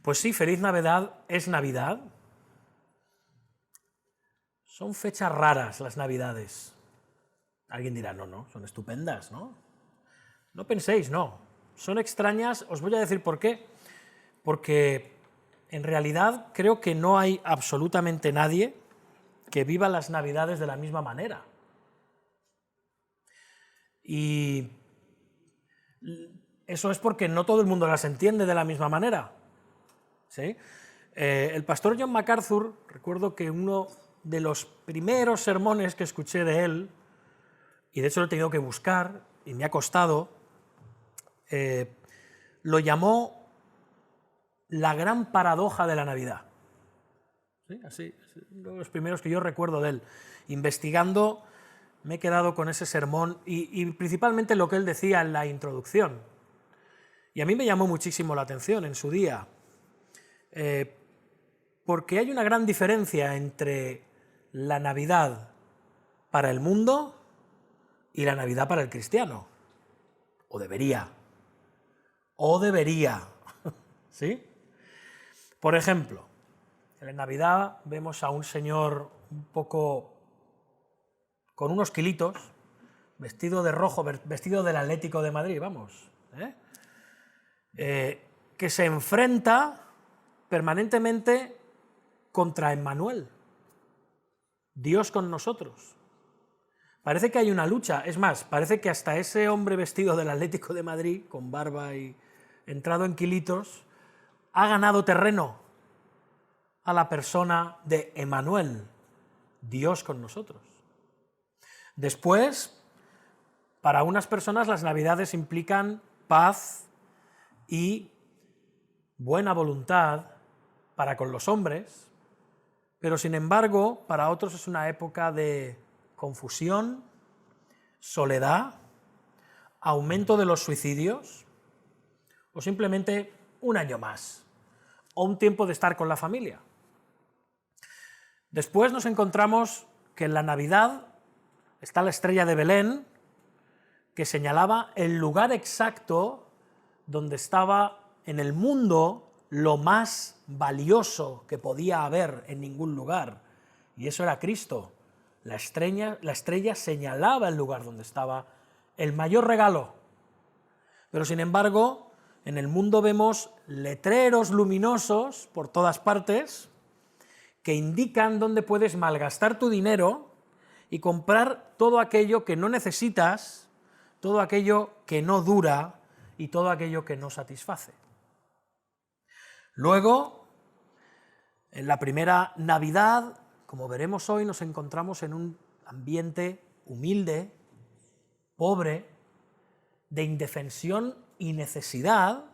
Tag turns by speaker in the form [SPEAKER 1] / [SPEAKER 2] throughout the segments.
[SPEAKER 1] Pues sí, feliz Navidad es Navidad. Son fechas raras las Navidades. Alguien dirá, no, son estupendas, ¿no? No penséis, no. Son extrañas, os voy a decir por qué. Porque en realidad creo que no hay absolutamente nadie que viva las Navidades de la misma manera. Y eso es porque no todo el mundo las entiende de la misma manera. ¿Sí? El pastor John MacArthur, recuerdo que uno de los primeros sermones que escuché de él, y de hecho lo he tenido que buscar, y me ha costado, lo llamó la gran paradoja de la Navidad. ¿Sí? Así, uno de los primeros que yo recuerdo de él. Investigando, me he quedado con ese sermón, y principalmente lo que él decía en la introducción. Y a mí me llamó muchísimo la atención en su día, porque hay una gran diferencia entre la Navidad para el mundo y la Navidad para el cristiano. O debería. ¿Sí? Por ejemplo, en la Navidad vemos a un señor un poco con unos kilitos, vestido de rojo, vestido del Atlético de Madrid, vamos, que se enfrenta permanentemente contra Emmanuel, Dios con nosotros. Parece que hay una lucha, es más, parece que hasta ese hombre vestido del Atlético de Madrid, con barba y entrado en kilitos, ha ganado terreno a la persona de Emmanuel, Dios con nosotros. Después, para unas personas las Navidades implican paz y buena voluntad para con los hombres, pero sin embargo, para otros es una época de confusión, soledad, aumento de los suicidios, o simplemente un año más, o un tiempo de estar con la familia. Después nos encontramos que en la Navidad está la estrella de Belén, que señalaba el lugar exacto donde estaba en el mundo lo más valioso que podía haber en ningún lugar, y eso era Cristo. La estrella señalaba el lugar donde estaba el mayor regalo. Pero sin embargo, en el mundo vemos letreros luminosos por todas partes que indican dónde puedes malgastar tu dinero y comprar todo aquello que no necesitas, todo aquello que no dura y todo aquello que no satisface. Luego, en la primera Navidad, como veremos hoy, nos encontramos en un ambiente humilde, pobre, de indefensión y necesidad,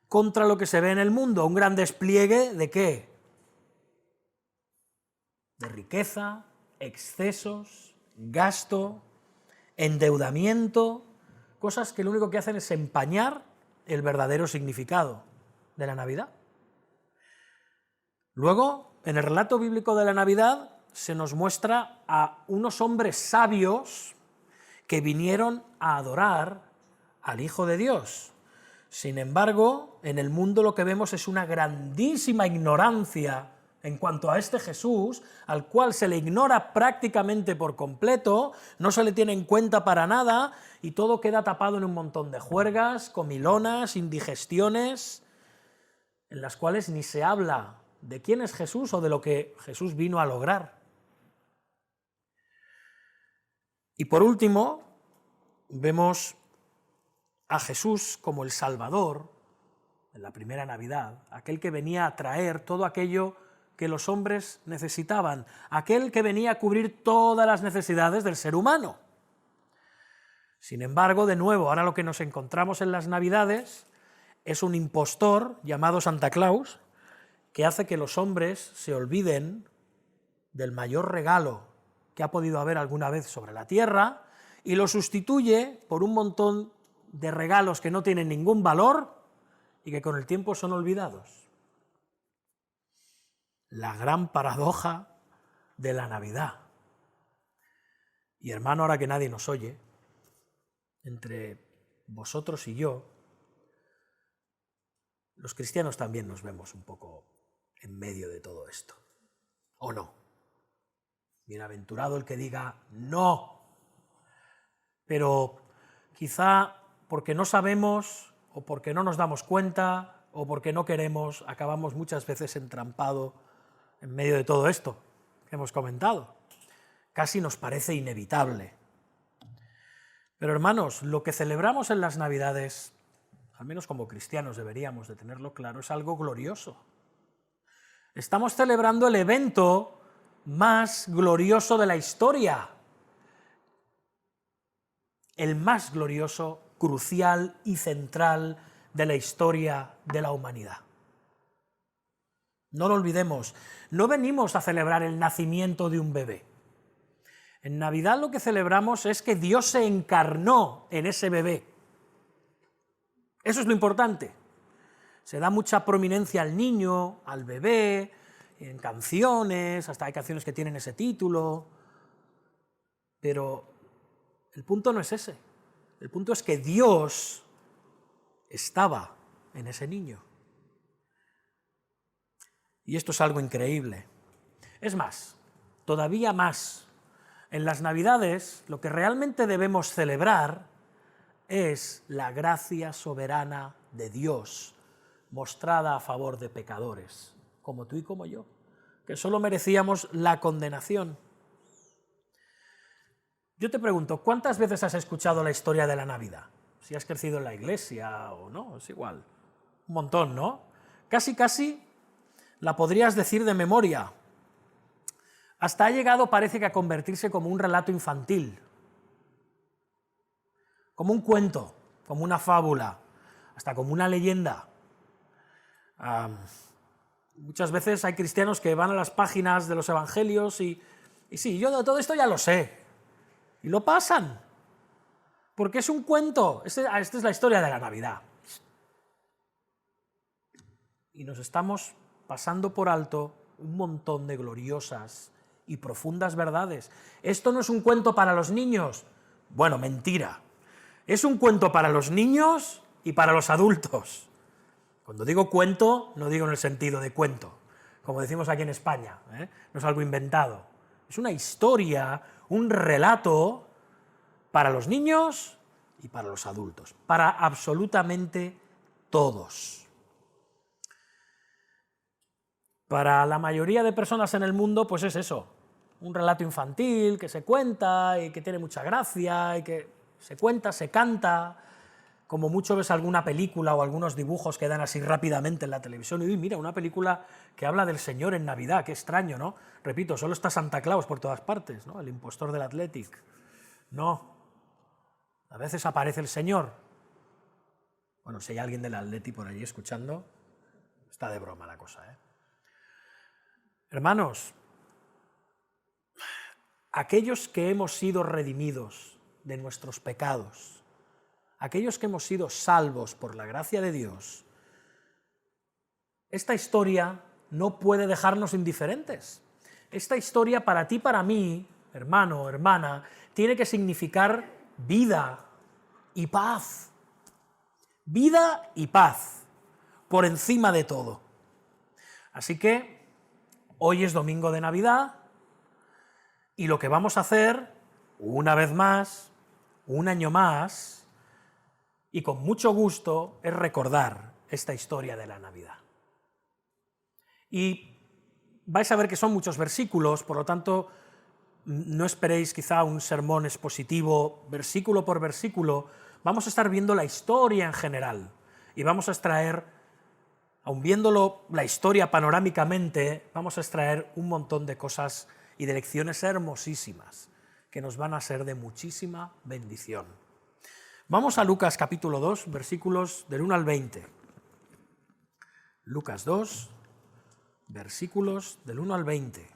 [SPEAKER 1] contra lo que se ve en el mundo, un gran despliegue ¿de qué? De riqueza, excesos, gasto, endeudamiento, cosas que lo único que hacen es empañar el verdadero significado de la Navidad. Luego, en el relato bíblico de la Navidad, se nos muestra a unos hombres sabios que vinieron a adorar al Hijo de Dios. Sin embargo, en el mundo lo que vemos es una grandísima ignorancia en cuanto a este Jesús, al cual se le ignora prácticamente por completo, no se le tiene en cuenta para nada, y todo queda tapado en un montón de juergas, comilonas, indigestiones, en las cuales ni se habla de quién es Jesús o de lo que Jesús vino a lograr. Y por último, vemos a Jesús como el Salvador, en la primera Navidad, aquel que venía a traer todo aquello que los hombres necesitaban, aquel que venía a cubrir todas las necesidades del ser humano. Sin embargo, de nuevo, ahora lo que nos encontramos en las Navidades es un impostor llamado Santa Claus, que hace que los hombres se olviden del mayor regalo que ha podido haber alguna vez sobre la tierra y lo sustituye por un montón de regalos que no tienen ningún valor y que con el tiempo son olvidados. La gran paradoja de la Navidad. Y hermano, ahora que nadie nos oye, entre vosotros y yo, Los cristianos también nos vemos un poco en medio de todo esto, ¿o no? Bienaventurado el que diga no, pero quizá porque no sabemos o porque no nos damos cuenta o porque no queremos, acabamos muchas veces entrampados en medio de todo esto que hemos comentado. Casi nos parece inevitable. Pero hermanos, lo que celebramos en las Navidades, al menos como cristianos deberíamos de tenerlo claro, es algo glorioso. Estamos celebrando el evento más glorioso de la historia, el más glorioso, crucial y central de la historia de la humanidad. No lo olvidemos, no venimos a celebrar el nacimiento de un bebé. En Navidad lo que celebramos es que Dios se encarnó en ese bebé. Eso es lo importante. Se da mucha prominencia al niño, al bebé, en canciones, hasta hay canciones que tienen ese título, pero el punto no es ese. El punto es que Dios estaba en ese niño. Y esto es algo increíble. Es más, todavía más. En las Navidades lo que realmente debemos celebrar es la gracia soberana de Dios mostrada a favor de pecadores, como tú y como yo, que solo merecíamos la condenación. Yo te pregunto, ¿cuántas veces has escuchado la historia de la Navidad? Si has crecido en la iglesia o no, es igual. Un montón, ¿no? Casi la podrías decir de memoria. Hasta ha llegado, parece que, a convertirse como un relato infantil, como un cuento, como una fábula, hasta como una leyenda. Muchas veces hay cristianos que van a las páginas de los evangelios y sí, yo de todo esto ya lo sé, y lo pasan, porque es un cuento, esta es la historia de la Navidad. Y nos estamos pasando por alto un montón de gloriosas y profundas verdades. Esto no es un cuento para los niños. Bueno, mentira. Es un cuento para los niños y para los adultos. Cuando digo cuento, no digo en el sentido de cuento, como decimos aquí en España, no es algo inventado. Es una historia, un relato para los niños y para los adultos, para absolutamente todos. Para la mayoría de personas en el mundo, pues es eso, un relato infantil que se cuenta y que tiene mucha gracia y que se cuenta, se canta, como mucho ves alguna película o algunos dibujos que dan así rápidamente en la televisión y mira, una película que habla del Señor en Navidad, qué extraño, ¿no? Repito, solo está Santa Claus por todas partes, ¿no? El impostor del Athletic. No, a veces aparece el Señor. Bueno, si hay alguien del Athletic por allí escuchando, está de broma la cosa, ¿eh? Hermanos, aquellos que hemos sido redimidos de nuestros pecados, aquellos que hemos sido salvos por la gracia de Dios, esta historia no puede dejarnos indiferentes. Esta historia para ti, para mí, hermano, hermana, tiene que significar vida y paz. Vida y paz, por encima de todo. Así que hoy es domingo de Navidad y lo que vamos a hacer, una vez más, un año más, y con mucho gusto, es recordar esta historia de la Navidad. Y vais a ver que son muchos versículos, por lo tanto, no esperéis quizá un sermón expositivo versículo por versículo, vamos a estar viendo la historia en general, y vamos a extraer, aun viéndolo la historia panorámicamente, vamos a extraer un montón de cosas y de lecciones hermosísimas que nos van a ser de muchísima bendición. Vamos a Lucas capítulo 2, versículos del 1 al 20. Lucas 2, versículos del 1 al 20.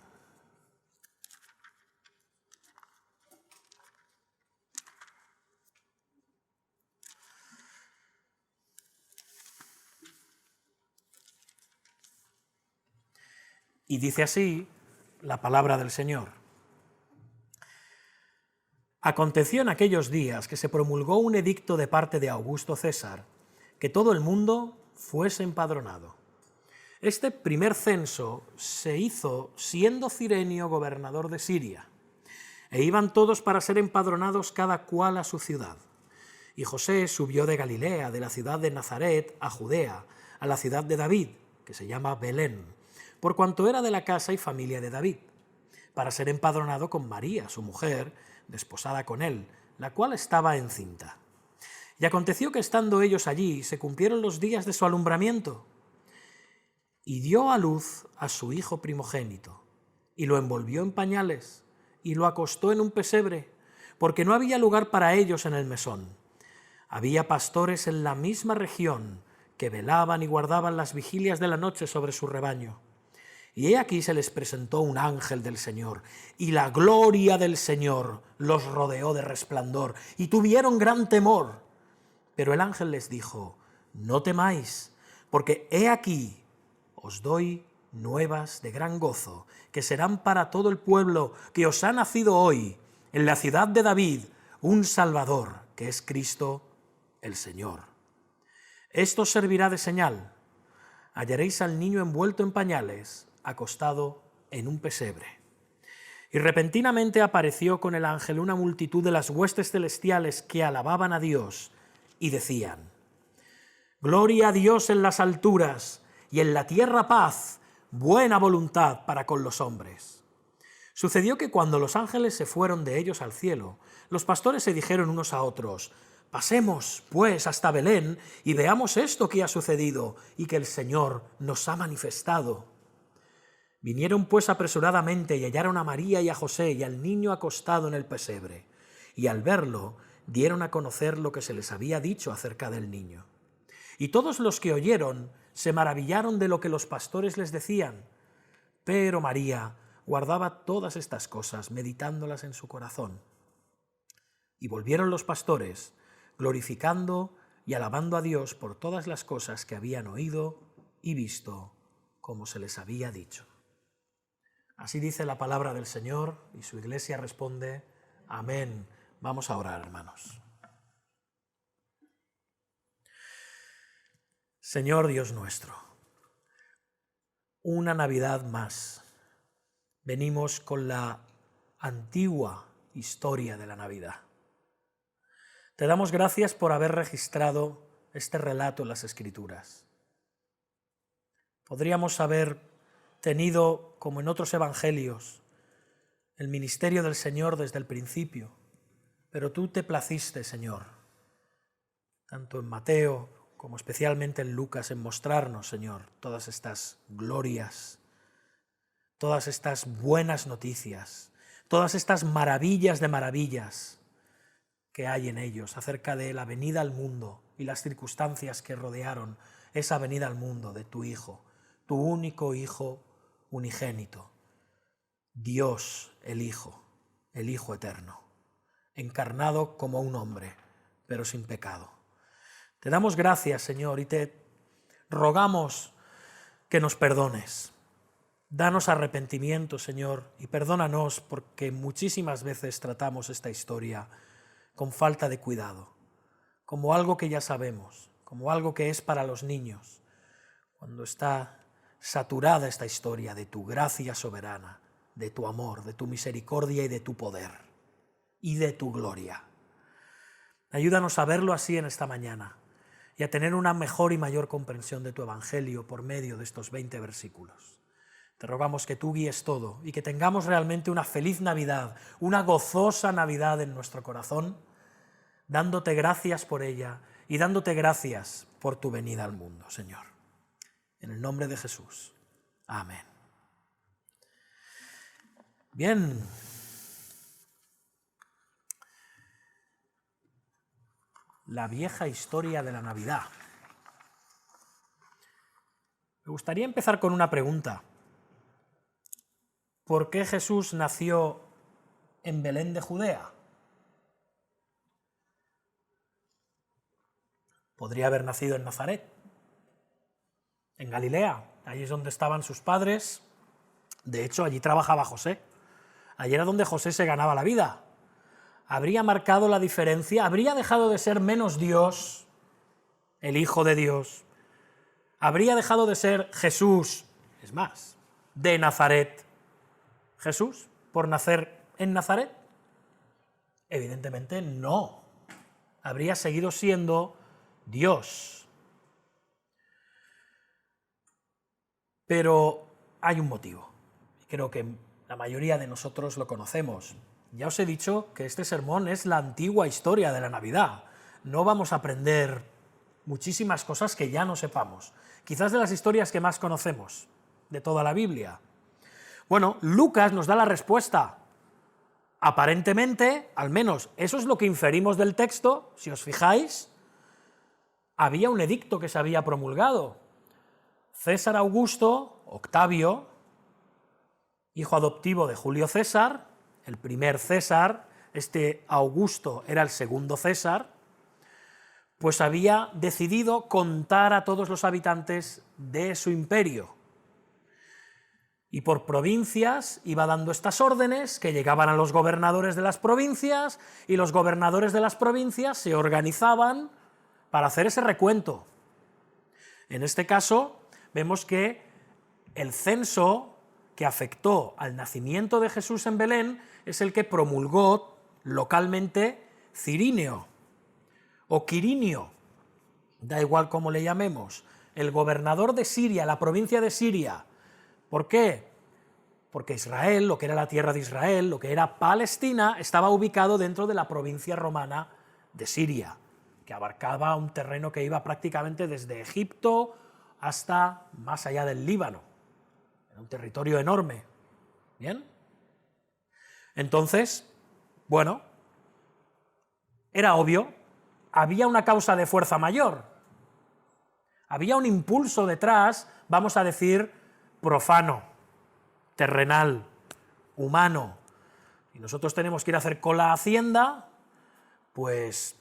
[SPEAKER 1] Y dice así la palabra del Señor. Aconteció en aquellos días que se promulgó un edicto de parte de Augusto César, que todo el mundo fuese empadronado. Este primer censo se hizo siendo Cirenio gobernador de Siria, e iban todos para ser empadronados cada cual a su ciudad. Y José subió de Galilea, de la ciudad de Nazaret, a Judea, a la ciudad de David, que se llama Belén, por cuanto era de la casa y familia de David, para ser empadronado con María, su mujer, desposada con él, la cual estaba encinta. Y aconteció que estando ellos allí, se cumplieron los días de su alumbramiento, y dio a luz a su hijo primogénito, y lo envolvió en pañales, y lo acostó en un pesebre, porque no había lugar para ellos en el mesón. Había pastores en la misma región que velaban y guardaban las vigilias de la noche sobre su rebaño. Y he aquí se les presentó un ángel del Señor, y la gloria del Señor los rodeó de resplandor, y tuvieron gran temor. Pero el ángel les dijo: no temáis, porque he aquí os doy nuevas de gran gozo, que serán para todo el pueblo, que os ha nacido hoy, en la ciudad de David, un Salvador, que es Cristo el Señor. Esto servirá de señal: hallaréis al niño envuelto en pañales, acostado en un pesebre. Y repentinamente apareció con el ángel una multitud de las huestes celestiales que alababan a Dios y decían: gloria a Dios en las alturas, y en la tierra paz, buena voluntad para con los hombres. Sucedió que cuando los ángeles se fueron de ellos al cielo, los pastores se dijeron unos a otros: pasemos, pues, hasta Belén y veamos esto que ha sucedido y que el Señor nos ha manifestado. Vinieron, pues, apresuradamente y hallaron a María y a José y al niño acostado en el pesebre, y al verlo dieron a conocer lo que se les había dicho acerca del niño. Y todos los que oyeron se maravillaron de lo que los pastores les decían. Pero María guardaba todas estas cosas, meditándolas en su corazón. Y volvieron los pastores, glorificando y alabando a Dios por todas las cosas que habían oído y visto, como se les había dicho. Así dice la palabra del Señor, y su iglesia responde: amén. Vamos a orar, hermanos. Señor Dios nuestro, una Navidad más. Venimos con la antigua historia de la Navidad. Te damos gracias por haber registrado este relato en las Escrituras. Podríamos haber tenido, como en otros evangelios, el ministerio del Señor desde el principio, pero tú te placiste, Señor, tanto en Mateo como especialmente en Lucas, en mostrarnos, Señor, todas estas glorias, todas estas buenas noticias, todas estas maravillas de maravillas que hay en ellos acerca de la venida al mundo y las circunstancias que rodearon esa venida al mundo de tu Hijo, tu único Hijo unigénito, Dios el Hijo eterno, encarnado como un hombre, pero sin pecado. Te damos gracias, Señor, y te rogamos que nos perdones. Danos arrepentimiento, Señor, y perdónanos porque muchísimas veces tratamos esta historia con falta de cuidado, como algo que ya sabemos, como algo que es para los niños, cuando está saturada esta historia de tu gracia soberana, de tu amor, de tu misericordia y de tu poder, y de tu gloria. Ayúdanos a verlo así en esta mañana y a tener una mejor y mayor comprensión de tu Evangelio por medio de estos 20 versículos. Te rogamos que tú guíes todo y que tengamos realmente una feliz Navidad, una gozosa Navidad en nuestro corazón, dándote gracias por ella y dándote gracias por tu venida al mundo, Señor. En el nombre de Jesús. Amén. Bien. La vieja historia de la Navidad. Me gustaría empezar con una pregunta. ¿Por qué Jesús nació en Belén de Judea? Podría haber nacido en Nazaret, en Galilea. Allí es donde estaban sus padres. De hecho, allí trabajaba José. Allí era donde José se ganaba la vida. ¿Habría marcado la diferencia? ¿Habría dejado de ser menos Dios, el Hijo de Dios, ¿Habría dejado de ser Jesús, es más, de Nazaret, Jesús, por nacer en Nazaret? Evidentemente no. Habría seguido siendo Dios. Pero hay un motivo. Creo que la mayoría de nosotros lo conocemos. Ya os he dicho que este sermón es la antigua historia de la Navidad. No vamos a aprender muchísimas cosas que ya no sepamos. Quizás de las historias que más conocemos de toda la Biblia. Bueno, Lucas nos da la respuesta. Aparentemente, al menos eso es lo que inferimos del texto, si os fijáis, había un edicto que se había promulgado. César Augusto, Octavio, hijo adoptivo de Julio César, el primer César, este Augusto era el segundo César, pues había decidido contar a todos los habitantes de su imperio. Y por provincias iba dando estas órdenes que llegaban a los gobernadores de las provincias, y los gobernadores de las provincias se organizaban para hacer ese recuento. En este caso, vemos que el censo que afectó al nacimiento de Jesús en Belén es el que promulgó localmente Cirinio o Quirinio, da igual cómo le llamemos, el gobernador de Siria, la provincia de Siria. ¿Por qué? Porque Israel, lo que era la tierra de Israel, lo que era Palestina, estaba ubicado dentro de la provincia romana de Siria, que abarcaba un terreno que iba prácticamente desde Egipto hasta más allá del Líbano. Era un territorio enorme. ¿Bien? Entonces, bueno, era obvio, había una causa de fuerza mayor. Había un impulso detrás, vamos a decir, profano, terrenal, humano. Y nosotros tenemos que ir a hacer cola a Hacienda, pues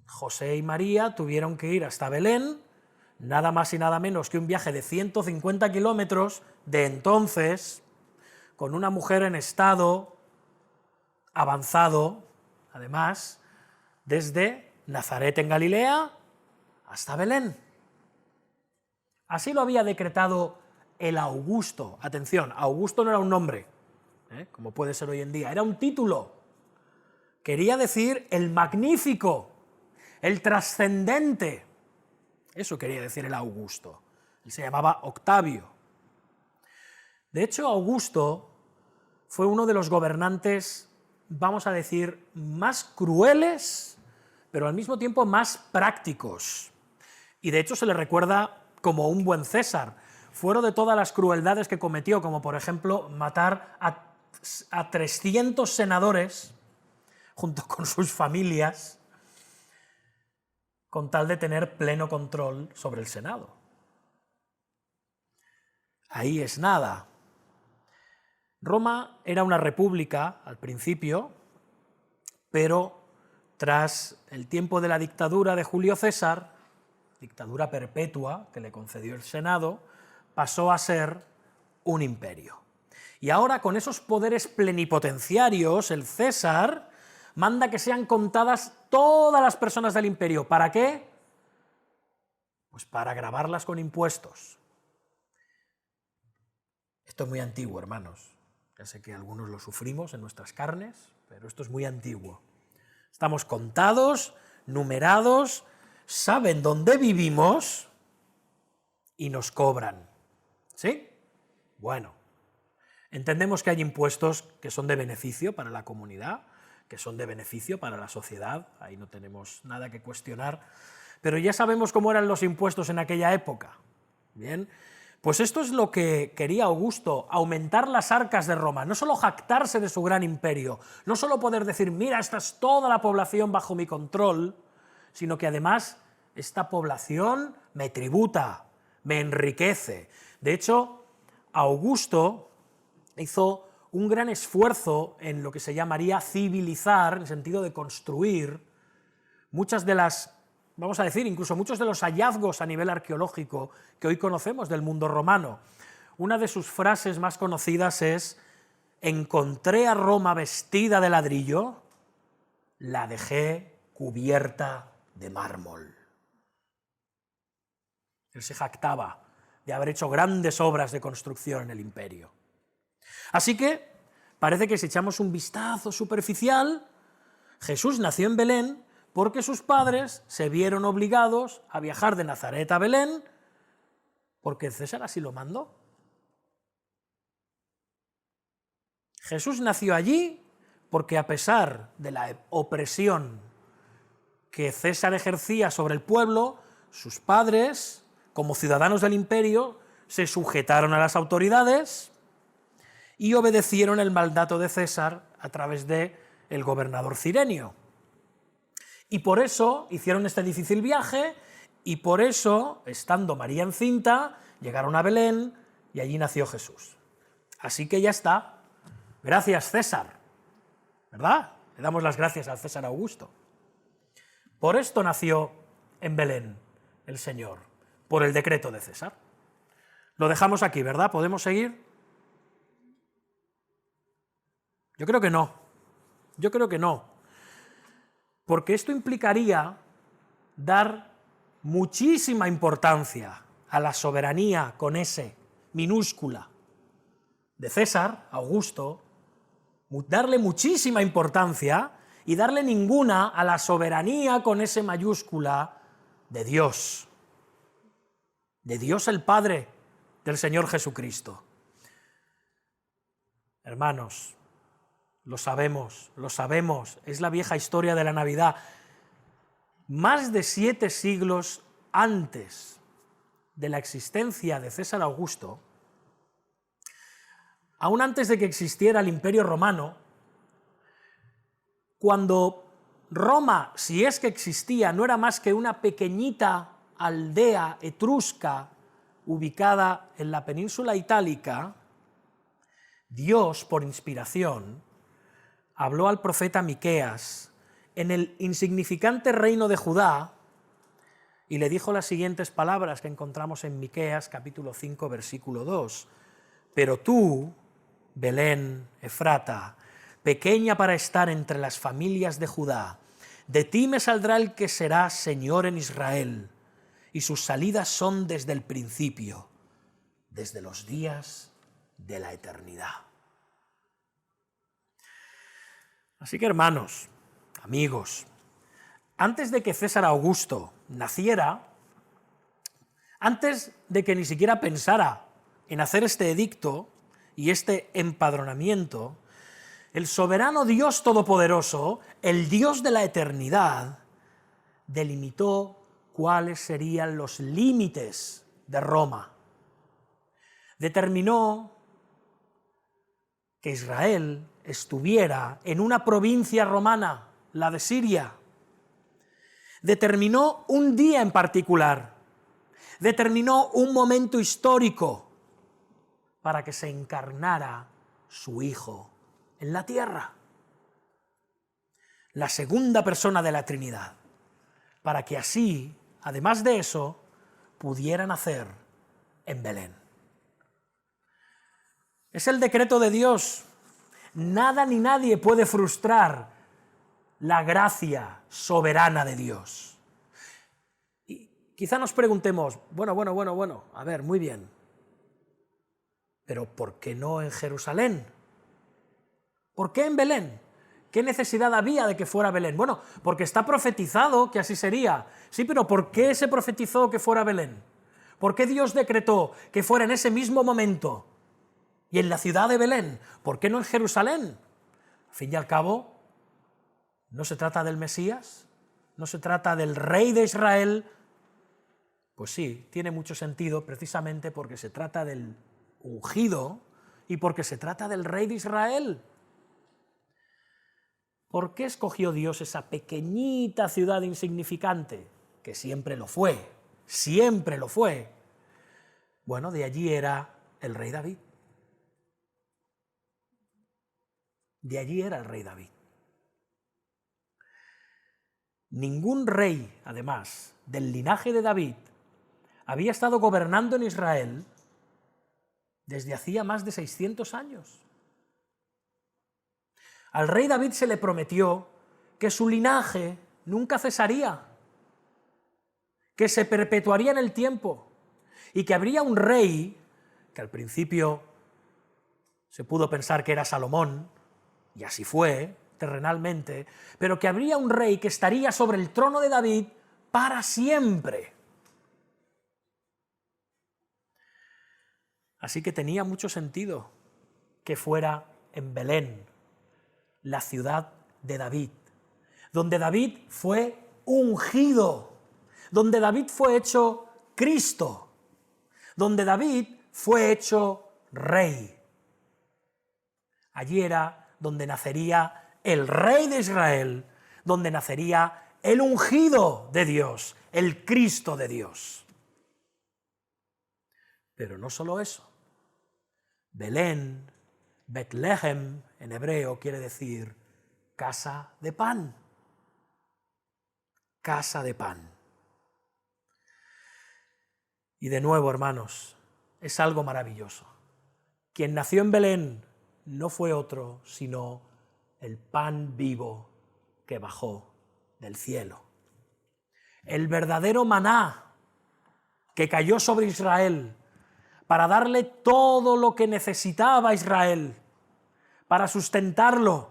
[SPEAKER 1] José y María tuvieron que ir hasta Belén, nada más y nada menos que un viaje de 150 kilómetros de entonces, con una mujer en estado avanzado, además, desde Nazaret en Galilea hasta Belén. Así lo había decretado el Augusto. Atención, Augusto no era un nombre, como puede ser hoy en día, era un título. Quería decir el magnífico, el trascendente. Eso quería decir el Augusto. Él se llamaba Octavio. De hecho, Augusto fue uno de los gobernantes, vamos a decir, más crueles, pero al mismo tiempo más prácticos. Y de hecho se le recuerda como un buen César. Fuera de todas las crueldades que cometió, como por ejemplo matar a 300 senadores, junto con sus familias, con tal de tener pleno control sobre el Senado. Ahí es nada. Roma era una república al principio, pero tras el tiempo de la dictadura de Julio César, dictadura perpetua que le concedió el Senado, pasó a ser un imperio. Y ahora, con esos poderes plenipotenciarios, el César manda que sean contadas todas las personas del imperio. ¿Para qué? Pues para gravarlas con impuestos. Esto es muy antiguo, hermanos. Ya sé que algunos lo sufrimos en nuestras carnes, pero esto es muy antiguo. Estamos contados, numerados, saben dónde vivimos y nos cobran. ¿Sí? Bueno, entendemos que hay impuestos que son de beneficio para la comunidad, que son de beneficio para la sociedad, ahí no tenemos nada que cuestionar, pero ya sabemos cómo eran los impuestos en aquella época. Bien, pues esto es lo que quería Augusto, aumentar las arcas de Roma, no solo jactarse de su gran imperio, no solo poder decir, mira, esta es toda la población bajo mi control, sino que además esta población me tributa, me enriquece. De hecho, Augusto hizo un gran esfuerzo en lo que se llamaría civilizar, en el sentido de construir muchas de las, vamos a decir, incluso muchos de los hallazgos a nivel arqueológico que hoy conocemos del mundo romano. Una de sus frases más conocidas es: encontré a Roma vestida de ladrillo, la dejé cubierta de mármol. Él se jactaba de haber hecho grandes obras de construcción en el imperio. Así que parece que si echamos un vistazo superficial, Jesús nació en Belén porque sus padres se vieron obligados a viajar de Nazaret a Belén porque César así lo mandó. Jesús nació allí porque a pesar de la opresión que César ejercía sobre el pueblo, sus padres, como ciudadanos del imperio, se sujetaron a las autoridades y obedecieron el mandato de César a través del gobernador Cirenio. Y por eso hicieron este difícil viaje y por eso, estando María encinta, llegaron a Belén y allí nació Jesús. Así que ya está. Gracias, César. ¿Verdad? Le damos las gracias al César Augusto. Por esto nació en Belén el Señor, por el decreto de César. Lo dejamos aquí, ¿verdad? ¿Podemos seguir? Yo creo que no. Yo creo que no. Porque esto implicaría dar muchísima importancia a la soberanía con S minúscula de César Augusto, darle muchísima importancia y darle ninguna a la soberanía con S mayúscula de Dios el Padre, del Señor Jesucristo. Hermanos, lo sabemos, es la vieja historia de la Navidad. Más de 7 siglos antes de la existencia de César Augusto, aún antes de que existiera el Imperio Romano, cuando Roma, si es que existía, no era más que una pequeñita aldea etrusca ubicada en la península itálica, Dios, por inspiración, habló al profeta Miqueas en el insignificante reino de Judá y le dijo las siguientes palabras que encontramos en Miqueas capítulo 5, versículo 2. Pero tú, Belén, Efrata, pequeña para estar entre las familias de Judá, de ti me saldrá el que será Señor en Israel, y sus salidas son desde el principio, desde los días de la eternidad. Así que, hermanos, amigos, antes de que César Augusto naciera, antes de que ni siquiera pensara en hacer este edicto y este empadronamiento, el soberano Dios Todopoderoso, el Dios de la eternidad, delimitó cuáles serían los límites de Roma. Determinó que Israel estuviera en una provincia romana, la de Siria. Determinó un día en particular, determinó un momento histórico para que se encarnara su Hijo en la tierra, la segunda persona de la Trinidad, para que así, además de eso, pudiera nacer en Belén. Es el decreto de Dios. Nada ni nadie puede frustrar la gracia soberana de Dios. Y quizá nos preguntemos, bueno, a ver, muy bien, pero ¿por qué no en Jerusalén? ¿Por qué en Belén? ¿Qué necesidad había de que fuera Belén? Bueno, porque está profetizado que así sería. Sí, pero ¿por qué se profetizó que fuera Belén? ¿Por qué Dios decretó que fuera en ese mismo momento y en la ciudad de Belén? ¿Por qué no en Jerusalén? Al fin y al cabo, ¿no se trata del Mesías? ¿No se trata del Rey de Israel? Pues sí, tiene mucho sentido precisamente porque se trata del ungido y porque se trata del Rey de Israel. ¿Por qué escogió Dios esa pequeñita ciudad insignificante? Que siempre lo fue, siempre lo fue. Bueno, de allí era el rey David. De allí era el rey David. Ningún rey, además, del linaje de David, había estado gobernando en Israel desde hacía más de 600 años. Al rey David se le prometió que su linaje nunca cesaría, que se perpetuaría en el tiempo, y que habría un rey, que al principio se pudo pensar que era Salomón, y así fue, terrenalmente, pero que habría un rey que estaría sobre el trono de David para siempre. Así que tenía mucho sentido que fuera en Belén, la ciudad de David, donde David fue ungido, donde David fue hecho Cristo, donde David fue hecho rey. Allí era donde nacería el rey de Israel, donde nacería el ungido de Dios, el Cristo de Dios. Pero no solo eso. Belén, Betlehem, en hebreo quiere decir casa de pan. Casa de pan. Y de nuevo, hermanos, es algo maravilloso. Quien nació en Belén no fue otro sino el pan vivo que bajó del cielo. El verdadero maná que cayó sobre Israel para darle todo lo que necesitaba Israel, para sustentarlo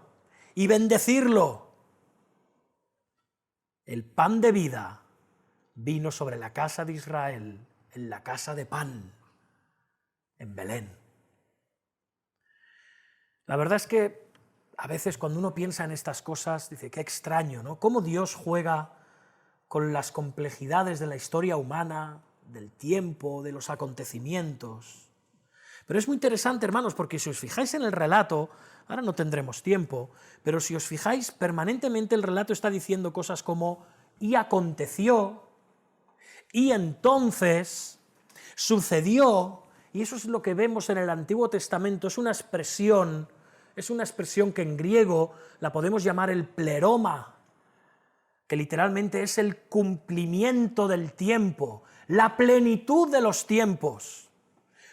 [SPEAKER 1] y bendecirlo. El pan de vida vino sobre la casa de Israel, en la casa de pan, en Belén. La verdad es que a veces cuando uno piensa en estas cosas, dice, qué extraño, ¿no? Cómo Dios juega con las complejidades de la historia humana, del tiempo, de los acontecimientos. Pero es muy interesante, hermanos, porque si os fijáis en el relato, ahora no tendremos tiempo, pero si os fijáis, permanentemente el relato está diciendo cosas como, y aconteció, y entonces, sucedió, y eso es lo que vemos en el Antiguo Testamento, es una expresión que en griego la podemos llamar el pleroma, que literalmente es el cumplimiento del tiempo, la plenitud de los tiempos.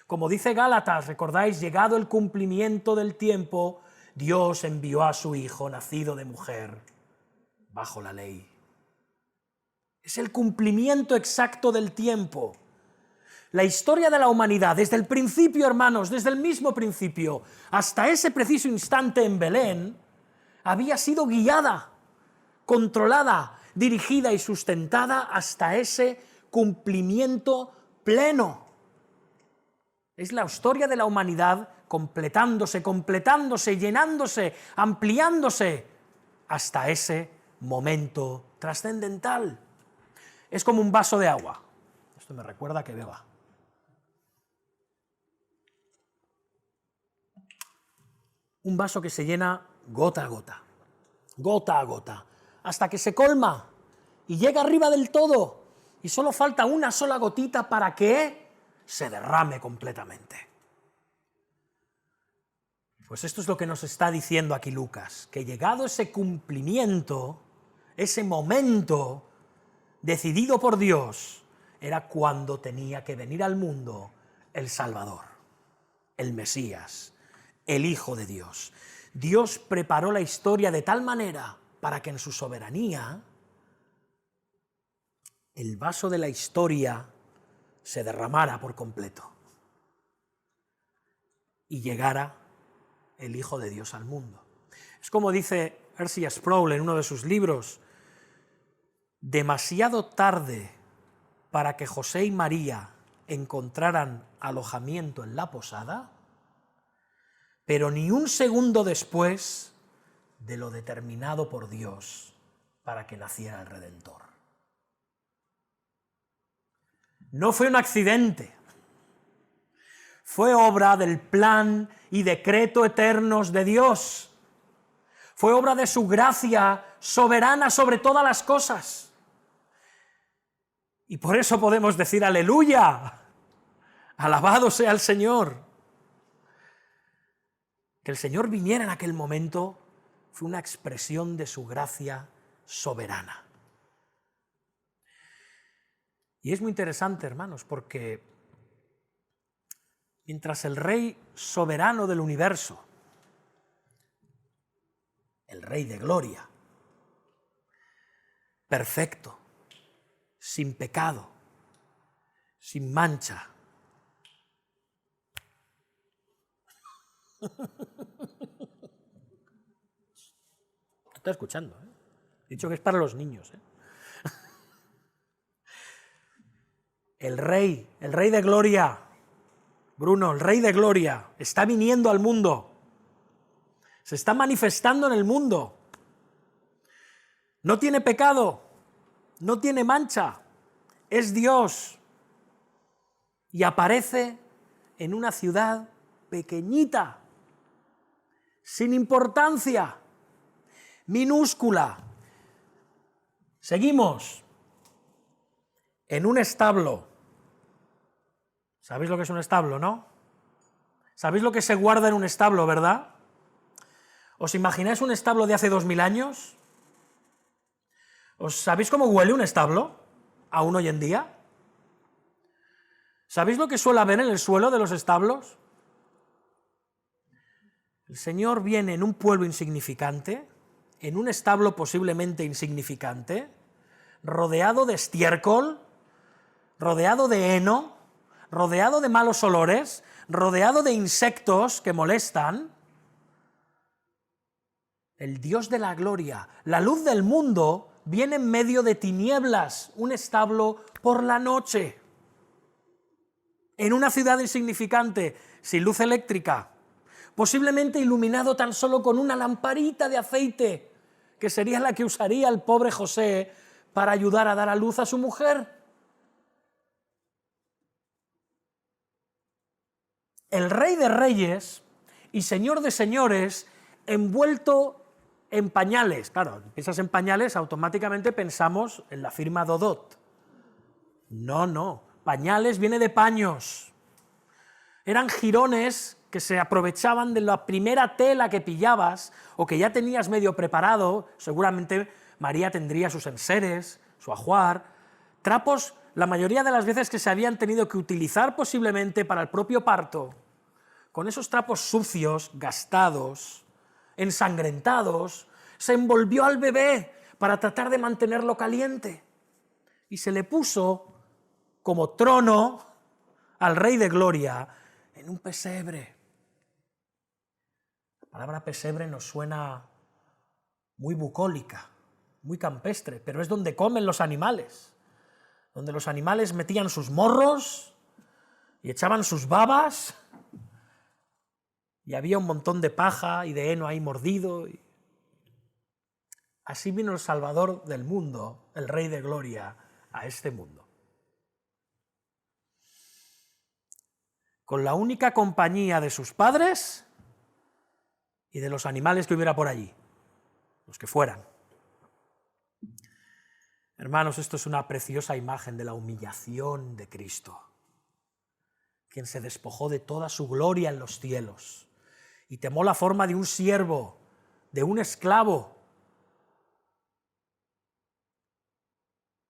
[SPEAKER 1] Como dice Gálatas, recordáis, llegado el cumplimiento del tiempo, Dios envió a su Hijo, nacido de mujer, bajo la ley. Es el cumplimiento exacto del tiempo. La historia de la humanidad, desde el principio, hermanos, desde el mismo principio, hasta ese preciso instante en Belén, había sido guiada, controlada, dirigida y sustentada hasta ese cumplimiento pleno. Es la historia de la humanidad completándose, llenándose, ampliándose hasta ese momento trascendental. Es como un vaso de agua. Esto me recuerda que beba. Un vaso que se llena gota a gota, hasta que se colma y llega arriba del todo y solo falta una sola gotita para que se derrame completamente. Pues esto es lo que nos está diciendo aquí Lucas, que llegado ese cumplimiento, ese momento decidido por Dios, era cuando tenía que venir al mundo el Salvador, el Mesías, el Hijo de Dios. Dios preparó la historia de tal manera para que en su soberanía el vaso de la historia se derramara por completo y llegara el Hijo de Dios al mundo. Es como dice R.C. Sproul en uno de sus libros, demasiado tarde para que José y María encontraran alojamiento en la posada, pero ni un segundo después de lo determinado por Dios para que naciera el Redentor. No fue un accidente, fue obra del plan y decreto eternos de Dios, fue obra de su gracia soberana sobre todas las cosas. Y por eso podemos decir aleluya, alabado sea el Señor. Que el Señor viniera en aquel momento fue una expresión de su gracia soberana. Y es muy interesante, hermanos, porque mientras el Rey soberano del universo, el Rey de gloria, perfecto, sin pecado, sin mancha, Está escuchando, ¿eh? He dicho que es para los niños, ¿eh? El rey de gloria, Bruno, el rey de gloria, está viniendo al mundo. Se está manifestando en el mundo. No tiene pecado, no tiene mancha, es Dios. Y aparece en una ciudad pequeñita, sin importancia, minúscula. Seguimos. En un establo. ¿Sabéis lo que es un establo, no? ¿Sabéis lo que se guarda en un establo, verdad? ¿Os imagináis un establo de hace 2000 años? ¿Sabéis cómo huele un establo aún hoy en día? ¿Sabéis lo que suele haber en el suelo de los establos? El Señor viene en un pueblo insignificante, en un establo posiblemente insignificante, rodeado de estiércol, rodeado de heno, rodeado de malos olores, rodeado de insectos que molestan. El Dios de la gloria, la luz del mundo, viene en medio de tinieblas, un establo por la noche, en una ciudad insignificante, sin luz eléctrica, posiblemente iluminado tan solo con una lamparita de aceite, que sería la que usaría el pobre José para ayudar a dar a luz a su mujer. El Rey de Reyes y Señor de Señores envuelto en pañales. Claro, piensas en pañales, automáticamente pensamos en la firma Dodot. No, pañales viene de paños. Eran jirones que se aprovechaban de la primera tela que pillabas o que ya tenías medio preparado. Seguramente María tendría sus enseres, su ajuar, trapos, la mayoría de las veces que se habían tenido que utilizar posiblemente para el propio parto. Con esos trapos sucios, gastados, ensangrentados, se envolvió al bebé para tratar de mantenerlo caliente. Y se le puso como trono al Rey de Gloria en un pesebre. La palabra pesebre nos suena muy bucólica, muy campestre, pero es donde comen los animales, donde los animales metían sus morros y echaban sus babas, y había un montón de paja y de heno ahí mordido. Así vino el Salvador del mundo, el Rey de Gloria, a este mundo. Con la única compañía de sus padres y de los animales que hubiera por allí, los que fueran. Hermanos, esto es una preciosa imagen de la humillación de Cristo, quien se despojó de toda su gloria en los cielos y tomó la forma de un siervo, de un esclavo.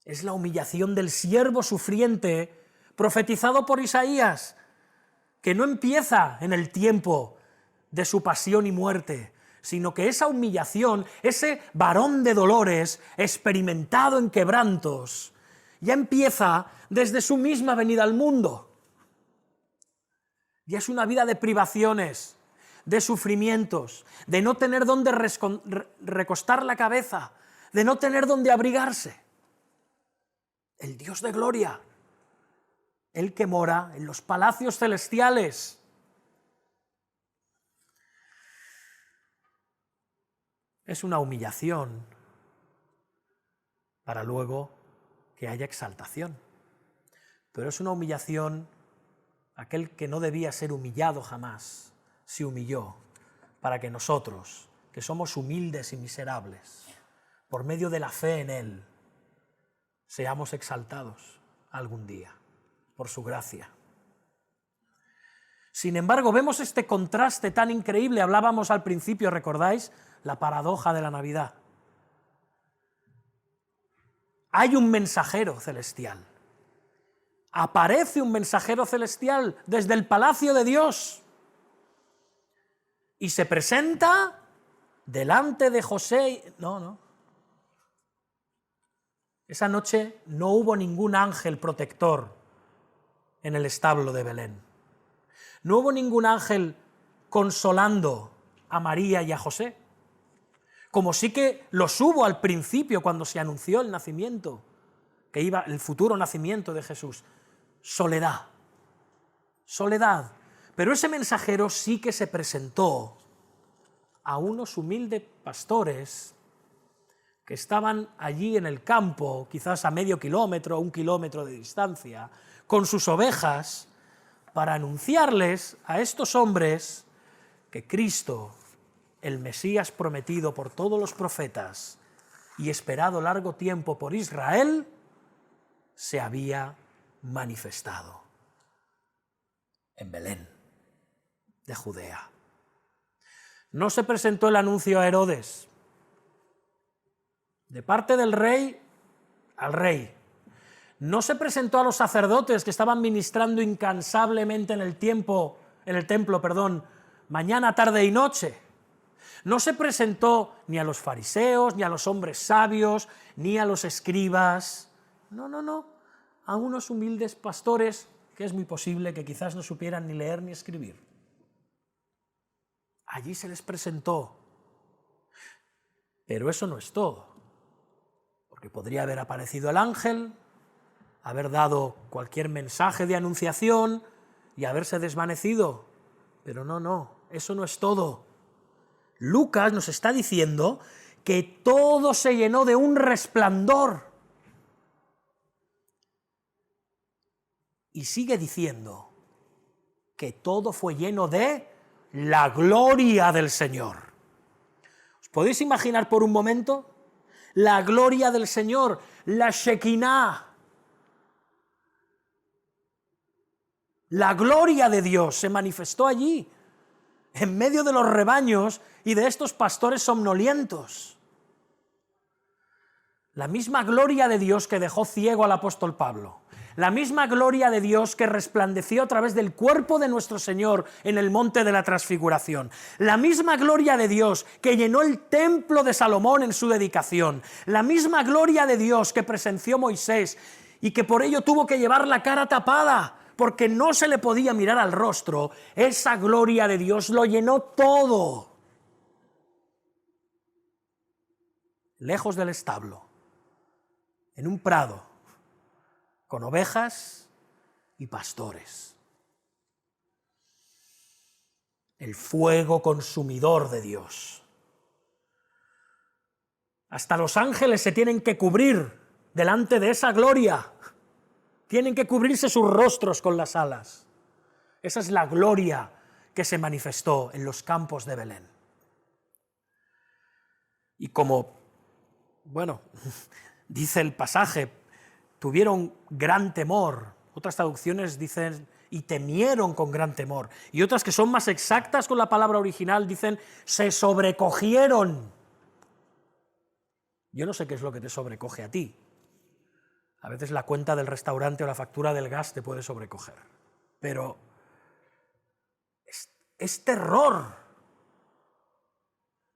[SPEAKER 1] Es la humillación del siervo sufriente profetizado por Isaías, que no empieza en el tiempo de su pasión y muerte, sino que esa humillación, ese varón de dolores experimentado en quebrantos, ya empieza desde su misma venida al mundo. Ya es una vida de privaciones, de sufrimientos, de no tener dónde recostar la cabeza, de no tener dónde abrigarse. El Dios de gloria, el que mora en los palacios celestiales. Es una humillación para luego que haya exaltación. Pero es una humillación, aquel que no debía ser humillado jamás, se humilló para que nosotros, que somos humildes y miserables, por medio de la fe en Él, seamos exaltados algún día, por su gracia. Sin embargo, vemos este contraste tan increíble. Hablábamos al principio, ¿recordáis? La paradoja de la Navidad. Hay un mensajero celestial. Aparece un mensajero celestial desde el palacio de Dios y se presenta delante de José. No. Esa noche no hubo ningún ángel protector en el establo de Belén. No hubo ningún ángel consolando a María y a José, como sí que los hubo al principio cuando se anunció el nacimiento, que iba el futuro nacimiento de Jesús. Soledad, soledad. Pero ese mensajero sí que se presentó a unos humildes pastores que estaban allí en el campo, quizás a medio kilómetro, 1 kilómetro de distancia, con sus ovejas, para anunciarles a estos hombres que Cristo, el Mesías prometido por todos los profetas y esperado largo tiempo por Israel, se había manifestado en Belén de Judea. No se presentó el anuncio a Herodes, de parte del rey al rey. No se presentó a los sacerdotes que estaban ministrando incansablemente en el templo, mañana, tarde y noche. No se presentó ni a los fariseos, ni a los hombres sabios, ni a los escribas. No, a unos humildes pastores que es muy posible que quizás no supieran ni leer ni escribir. Allí se les presentó. Pero eso no es todo, porque podría haber aparecido el ángel, haber dado cualquier mensaje de anunciación y haberse desvanecido. Pero no, eso no es todo. Lucas nos está diciendo que todo se llenó de un resplandor. Y sigue diciendo que todo fue lleno de la gloria del Señor. ¿Os podéis imaginar por un momento? La gloria del Señor, la Shekinah. La gloria de Dios se manifestó allí, en medio de los rebaños y de estos pastores somnolientos. La misma gloria de Dios que dejó ciego al apóstol Pablo, la misma gloria de Dios que resplandeció a través del cuerpo de nuestro Señor en el monte de la transfiguración, la misma gloria de Dios que llenó el templo de Salomón en su dedicación, la misma gloria de Dios que presenció Moisés y que por ello tuvo que llevar la cara tapada, porque no se le podía mirar al rostro. Esa gloria de Dios lo llenó todo. Lejos del establo, en un prado, con ovejas y pastores. El fuego consumidor de Dios. Hasta los ángeles se tienen que cubrir delante de esa gloria. Tienen que cubrirse sus rostros con las alas. Esa es la gloria que se manifestó en los campos de Belén. Y como, dice el pasaje, tuvieron gran temor. Otras traducciones dicen, y temieron con gran temor. Y otras que son más exactas con la palabra original dicen, se sobrecogieron. Yo no sé qué es lo que te sobrecoge a ti. A veces la cuenta del restaurante o la factura del gas te puede sobrecoger. Pero es terror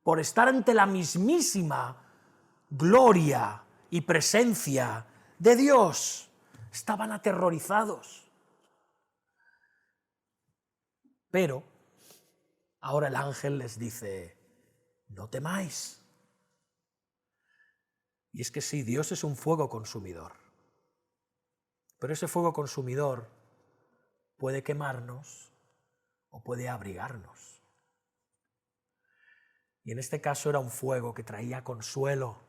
[SPEAKER 1] por estar ante la mismísima gloria y presencia de Dios. Estaban aterrorizados. Pero ahora el ángel les dice, no temáis. Y es que sí, Dios es un fuego consumidor. Pero ese fuego consumidor puede quemarnos o puede abrigarnos. Y en este caso era un fuego que traía consuelo,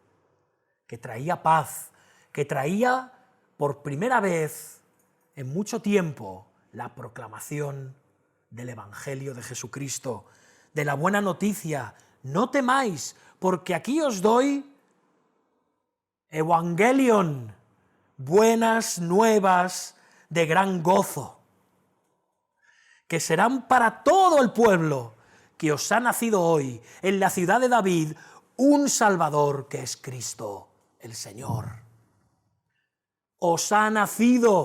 [SPEAKER 1] que traía paz, que traía por primera vez en mucho tiempo la proclamación del Evangelio de Jesucristo, de la buena noticia. No temáis, porque aquí os doy Evangelion, buenas nuevas de gran gozo, que serán para todo el pueblo, que os ha nacido hoy en la ciudad de David un Salvador, que es Cristo el Señor. Os ha nacido,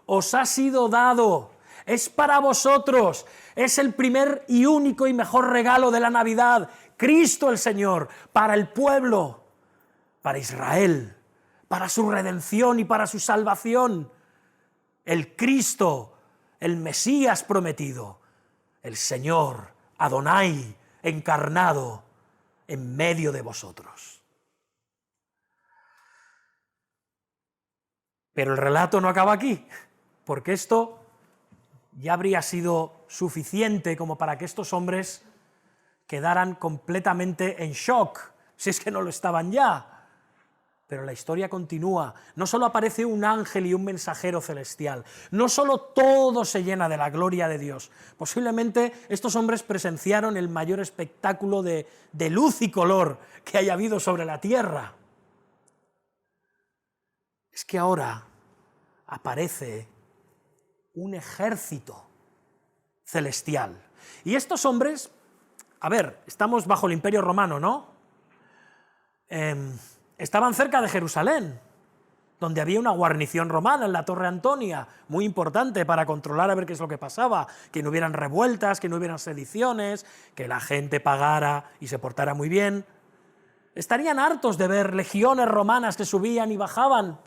[SPEAKER 1] os ha sido dado, es para vosotros, es el primer y único y mejor regalo de la Navidad, Cristo el Señor, para el pueblo, para Israel, para su redención y para su salvación. El Cristo, el Mesías prometido, el Señor Adonai encarnado en medio de vosotros. Pero el relato no acaba aquí, porque esto ya habría sido suficiente como para que estos hombres quedaran completamente en shock, si es que no lo estaban ya. Pero la historia continúa. No solo aparece un ángel y un mensajero celestial, no solo todo se llena de la gloria de Dios. Posiblemente estos hombres presenciaron el mayor espectáculo de luz y color que haya habido sobre la tierra. Es que ahora aparece un ejército celestial. Y estos hombres, a ver, estamos bajo el Imperio Romano, ¿no? Estaban cerca de Jerusalén, donde había una guarnición romana en la Torre Antonia, muy importante para controlar a ver qué es lo que pasaba, que no hubieran revueltas, que no hubieran sediciones, que la gente pagara y se portara muy bien. Estarían hartos de ver legiones romanas que subían y bajaban.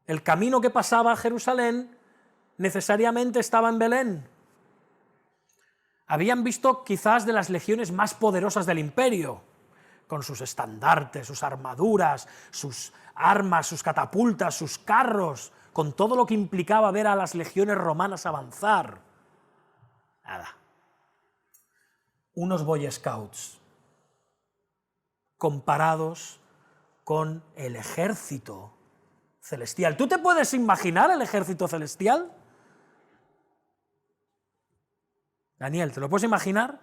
[SPEAKER 1] El camino que pasaba a Jerusalén necesariamente estaba en Belén. Habían visto quizás de las legiones más poderosas del imperio, con sus estandartes, sus armaduras, sus armas, sus catapultas, sus carros, con todo lo que implicaba ver a las legiones romanas avanzar. Nada. Unos Boy Scouts comparados con el ejército celestial. ¿Tú te puedes imaginar el ejército celestial? Daniel, ¿te lo puedes imaginar?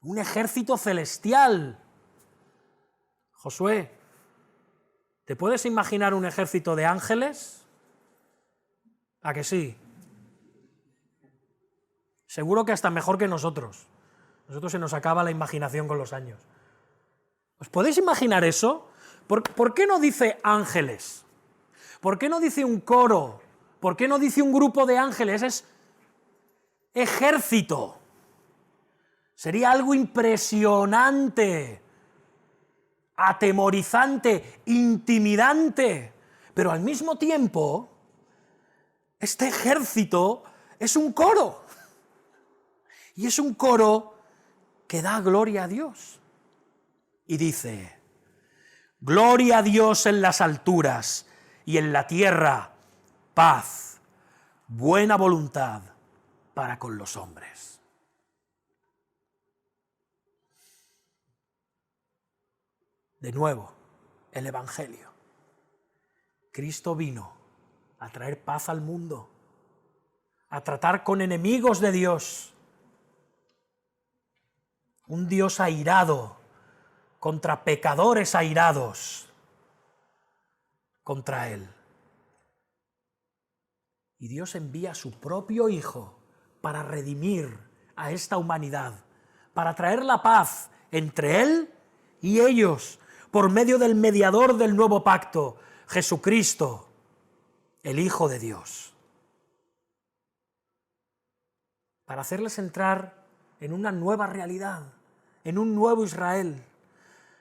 [SPEAKER 1] Un ejército celestial. Josué, ¿te puedes imaginar un ejército de ángeles? ¿A que sí? Seguro que hasta mejor que nosotros. Nosotros se nos acaba la imaginación con los años. ¿Os podéis imaginar eso? ¿Por qué no dice ángeles? ¿Por qué no dice un coro? ¿Por qué no dice un grupo de ángeles? Es ejército. Sería algo impresionante, atemorizante, intimidante, pero al mismo tiempo, este ejército es un coro, y es un coro que da gloria a Dios. Y dice, gloria a Dios en las alturas, y en la tierra, paz, buena voluntad para con los hombres. De nuevo, el Evangelio. Cristo vino a traer paz al mundo, a tratar con enemigos de Dios. Un Dios airado contra pecadores airados contra Él. Y Dios envía a su propio Hijo para redimir a esta humanidad, para traer la paz entre Él y ellos, por medio del mediador del nuevo pacto, Jesucristo, el Hijo de Dios. Para hacerles entrar en una nueva realidad, en un nuevo Israel,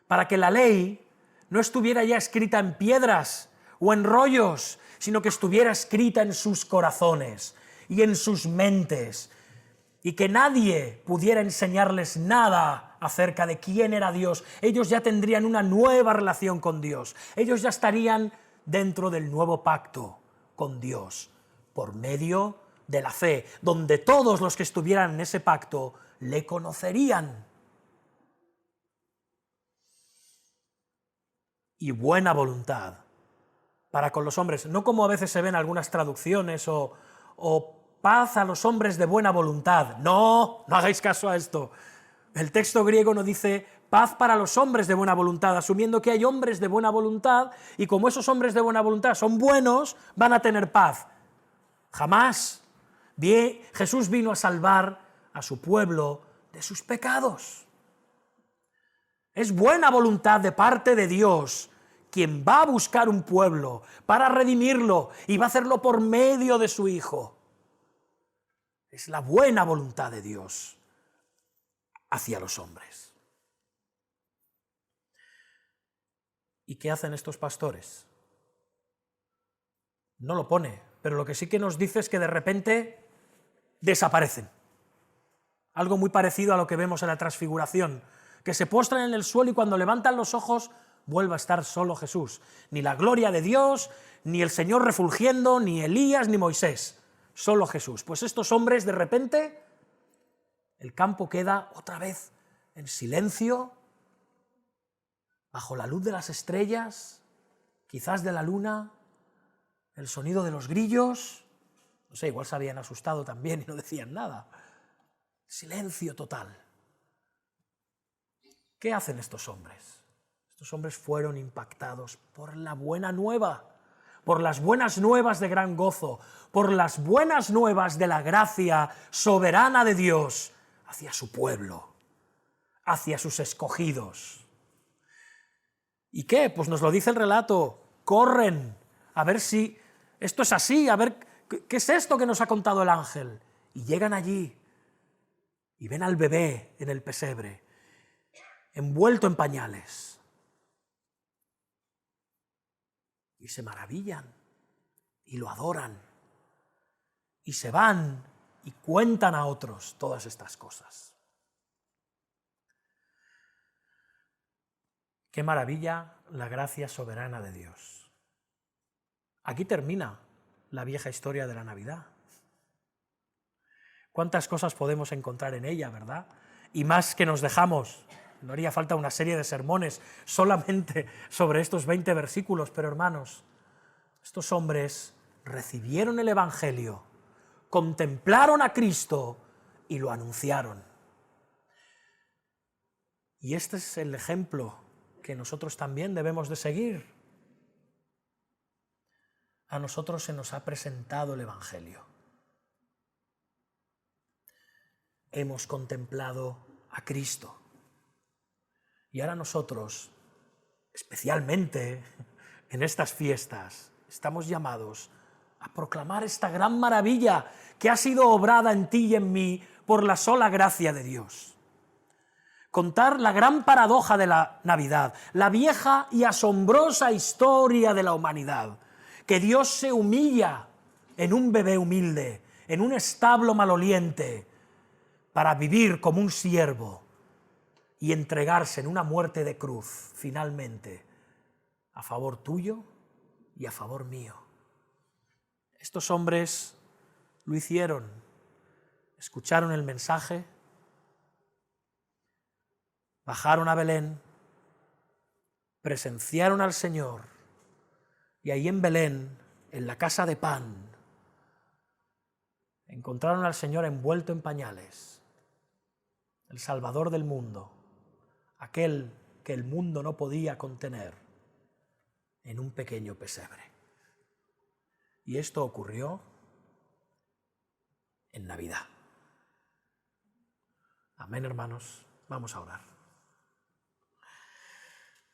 [SPEAKER 1] para que la ley no estuviera ya escrita en piedras o en rollos, sino que estuviera escrita en sus corazones y en sus mentes, y que nadie pudiera enseñarles nada acerca de quién era Dios. Ellos ya tendrían una nueva relación con Dios. Ellos ya estarían dentro del nuevo pacto con Dios, por medio de la fe, donde todos los que estuvieran en ese pacto le conocerían. Y buena voluntad para con los hombres, no como a veces se ven algunas traducciones o paz a los hombres de buena voluntad. No, no hagáis caso a esto. El texto griego no dice paz para los hombres de buena voluntad, asumiendo que hay hombres de buena voluntad y como esos hombres de buena voluntad son buenos, van a tener paz. Jamás. Jesús vino a salvar a su pueblo de sus pecados. Es buena voluntad de parte de Dios quien va a buscar un pueblo para redimirlo y va a hacerlo por medio de su Hijo. Es la buena voluntad de Dios hacia los hombres. ¿Y qué hacen estos pastores? No lo pone, pero lo que sí que nos dice es que de repente desaparecen. algo muy parecido a lo que vemos en la transfiguración, que se postran en el suelo y cuando levantan los ojos vuelve a estar solo Jesús. Ni la gloria de Dios, ni el Señor refulgiendo, ni Elías, ni Moisés, solo Jesús. Pues estos hombres, de repente, el campo queda otra vez en silencio, bajo la luz de las estrellas, quizás de la luna, el sonido de los grillos, no sé, igual se habían asustado también y no decían nada. Silencio total. ¿Qué hacen estos hombres? Estos hombres fueron impactados por la buena nueva, por las buenas nuevas de gran gozo, por las buenas nuevas de la gracia soberana de Dios hacia su pueblo, hacia sus escogidos. ¿Y qué? Pues nos lo dice el relato, corren a ver si esto es así, a ver qué es esto que nos ha contado el ángel. Y llegan allí y ven al bebé en el pesebre, envuelto en pañales. Y se maravillan y lo adoran y se van y cuentan a otros todas estas cosas. Qué maravilla la gracia soberana de Dios. Aquí termina la vieja historia de la Navidad. ¿Cuántas cosas podemos encontrar en ella, verdad? Y más que nos dejamos. No haría falta una serie de sermones solamente sobre estos 20 versículos, pero hermanos, estos hombres recibieron el Evangelio, contemplaron a Cristo y lo anunciaron. Y este es el ejemplo que nosotros también debemos de seguir. A nosotros se nos ha presentado el Evangelio. Hemos contemplado a Cristo. Y ahora nosotros, especialmente en estas fiestas, estamos llamados a proclamar esta gran maravilla que ha sido obrada en ti y en mí por la sola gracia de Dios. Contar la gran paradoja de la Navidad, la vieja y asombrosa historia de la humanidad, que Dios se humilla en un bebé humilde, en un establo maloliente, para vivir como un siervo y entregarse en una muerte de cruz, finalmente, a favor tuyo y a favor mío. Estos hombres lo hicieron, escucharon el mensaje, bajaron a Belén, presenciaron al Señor y ahí en Belén, en la casa de pan, encontraron al Señor envuelto en pañales, el Salvador del mundo, aquel que el mundo no podía contener, en un pequeño pesebre. Y esto ocurrió en Navidad. Amén, hermanos. Vamos a orar.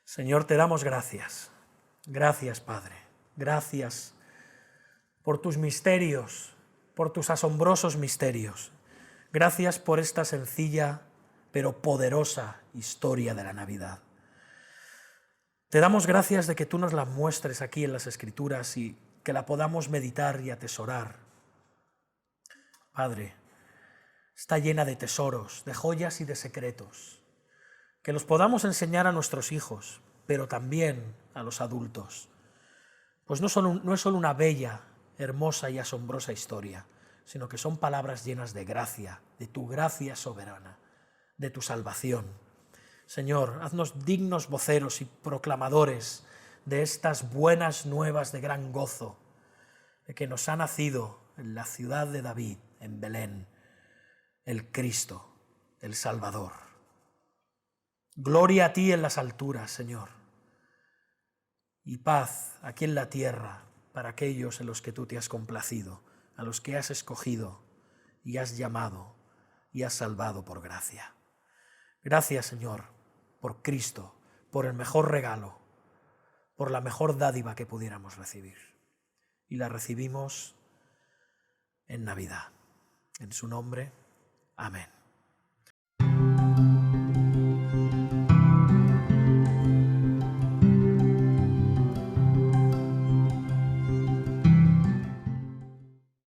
[SPEAKER 1] Señor, te damos gracias. Gracias, Padre. Gracias por tus misterios, por tus asombrosos misterios. Gracias por esta sencilla pero poderosa historia de la Navidad. Te damos gracias de que tú nos la muestres aquí en las Escrituras y que la podamos meditar y atesorar. Padre, está llena de tesoros, de joyas y de secretos, que los podamos enseñar a nuestros hijos, pero también a los adultos. Pues no es solo una bella, hermosa y asombrosa historia, sino que son palabras llenas de gracia, de tu gracia soberana, de tu salvación. Señor, haznos dignos voceros y proclamadores de estas buenas nuevas de gran gozo, de que nos ha nacido en la ciudad de David, en Belén, el Cristo, el Salvador. Gloria a ti en las alturas, Señor, y paz aquí en la tierra para aquellos en los que tú te has complacido, a los que has escogido y has llamado y has salvado por gracia. Gracias, Señor, por Cristo, por el mejor regalo, por la mejor dádiva que pudiéramos recibir. Y la recibimos en Navidad. En su nombre, amén.